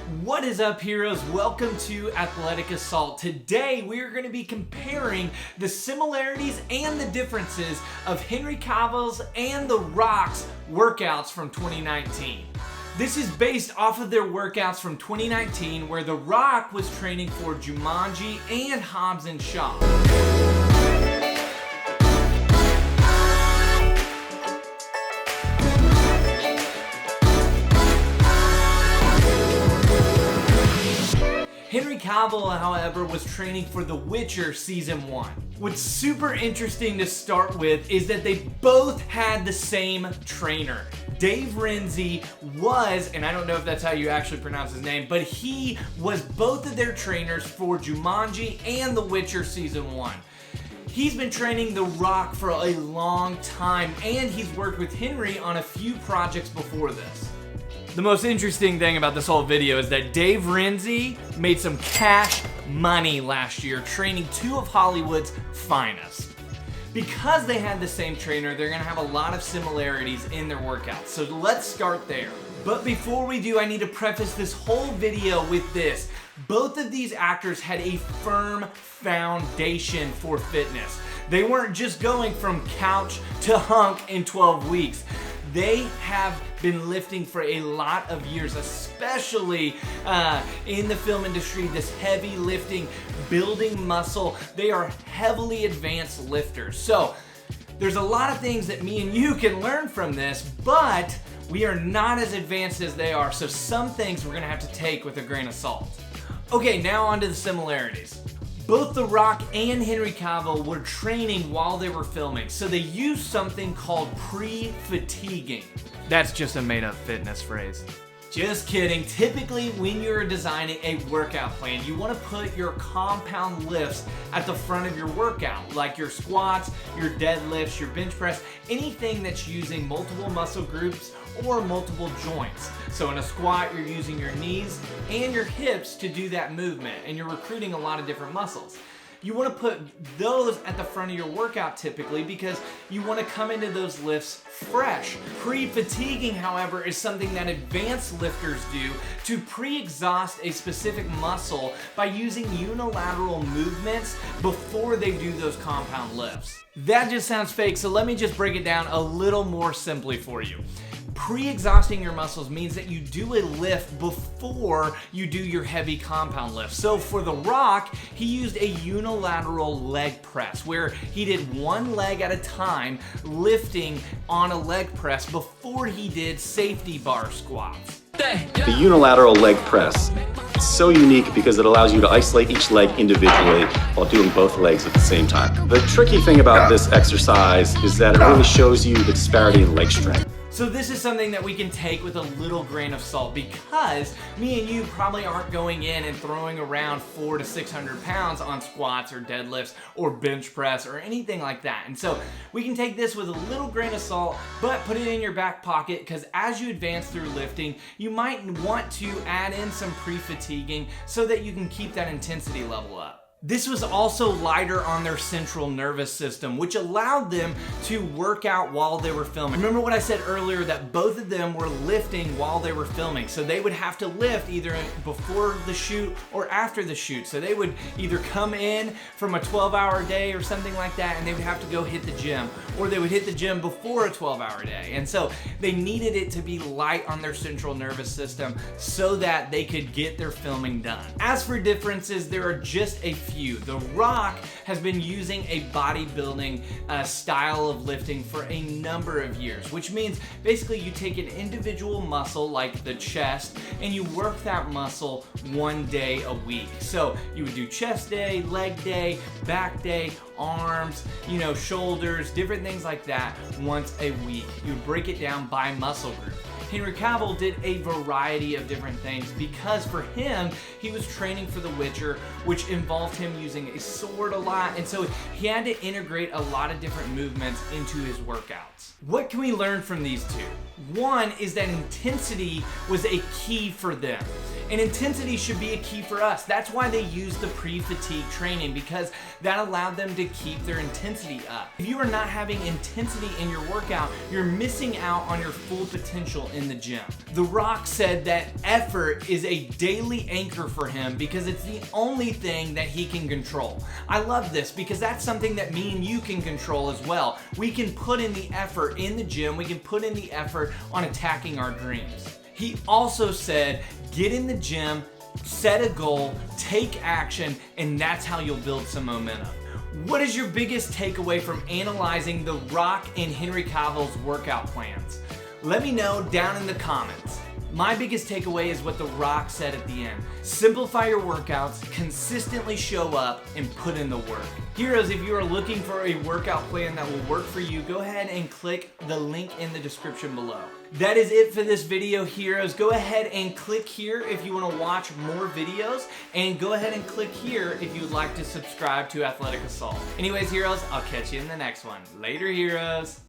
What is up, heroes? Welcome to Athletic Assault. Today we are going to be comparing the similarities and the differences of Henry Cavill's and The Rock's workouts from 2019. This is based off of their workouts from 2019 where The Rock was training for Jumanji and Hobbs and Shaw. Henry Cavill, however, was training for The Witcher Season 1. What's super interesting to start with is that they both had the same trainer. Dave Renzi was, and I don't know if that's how you actually pronounce his name, but he was both of their trainers for Jumanji and The Witcher Season 1. He's been training The Rock for a long time, and he's worked with Henry on a few projects before this. The most interesting thing about this whole video is that Dave Renzi made some cash money last year training two of Hollywood's finest. Because they had the same trainer, they're gonna have a lot of similarities in their workouts. So let's start there. But before we do, I need to preface this whole video with this. Both of these actors had a firm foundation for fitness. They weren't just going from couch to hunk in 12 weeks. They have been lifting for a lot of years, especially in the film industry, this heavy lifting, building muscle. They are heavily advanced lifters. So there's a lot of things that me and you can learn from this, but we are not as advanced as they are. So some things we're gonna have to take with a grain of salt. Okay, now on to the similarities. Both The Rock and Henry Cavill were training while they were filming, so they used something called pre-fatiguing. That's just a made-up fitness phrase. Just kidding. Typically, when you're designing a workout plan, you want to put your compound lifts at the front of your workout, like your squats, your deadlifts, your bench press, anything that's using multiple muscle groups or multiple joints. So in a squat, you're using your knees and your hips to do that movement, and you're recruiting a lot of different muscles. You want to put those at the front of your workout typically because you want to come into those lifts fresh. Pre-fatiguing, however, is something that advanced lifters do to pre-exhaust a specific muscle by using unilateral movements before they do those compound lifts. That just sounds fake, so let me just break it down a little more simply for you. Pre-exhausting your muscles means that you do a lift before you do your heavy compound lift. So for The Rock, he used a unilateral leg press where he did one leg at a time lifting on a leg press before he did safety bar squats. The unilateral leg press is so unique because it allows you to isolate each leg individually while doing both legs at the same time. The tricky thing about this exercise is that it really shows you the disparity in leg strength. So this is something that we can take with a little grain of salt because me and you probably aren't going in and throwing around 400 to 600 pounds on squats or deadlifts or bench press or anything like that. And so we can take this with a little grain of salt, but put it in your back pocket because as you advance through lifting, you might want to add in some pre-fatiguing so that you can keep that intensity level up. This was also lighter on their central nervous system, which allowed them to work out while they were filming. Remember what I said earlier that both of them were lifting while they were filming. So they would have to lift either before the shoot or after the shoot. So they would either come in from a 12-hour day or something like that and they would have to go hit the gym, or they would hit the gym before a 12-hour day. And so they needed it to be light on their central nervous system so that they could get their filming done. As for differences, there are just a few. The Rock has been using a bodybuilding style of lifting for a number of years, which means basically you take an individual muscle like the chest and you work that muscle one day a week. So you would do chest day, leg day, back day, arms, shoulders, different things like that once a week. You would break it down by muscle group. Henry Cavill did a variety of different things because for him, he was training for The Witcher, which involved him using a sword a lot, and so he had to integrate a lot of different movements into his workouts. What can we learn from these two? One is that intensity was a key for them. And intensity should be a key for us. That's why they use the pre-fatigue training, because that allowed them to keep their intensity up. If you are not having intensity in your workout, you're missing out on your full potential in the gym. The Rock said that effort is a daily anchor for him because it's the only thing that he can control. I love this because that's something that me and you can control as well. We can put in the effort in the gym, we can put in the effort on attacking our dreams. He also said, get in the gym, set a goal, take action, and that's how you'll build some momentum. What is your biggest takeaway from analyzing The Rock and Henry Cavill's workout plans? Let me know down in the comments. My biggest takeaway is what The Rock said at the end. Simplify your workouts, consistently show up, and put in the work. Heroes, if you are looking for a workout plan that will work for you, go ahead and click the link in the description below. That is it for this video, heroes. Go ahead and click here if you want to watch more videos, and go ahead and click here if you would like to subscribe to Athletic Assault. Anyways, heroes, I'll catch you in the next one. Later, heroes.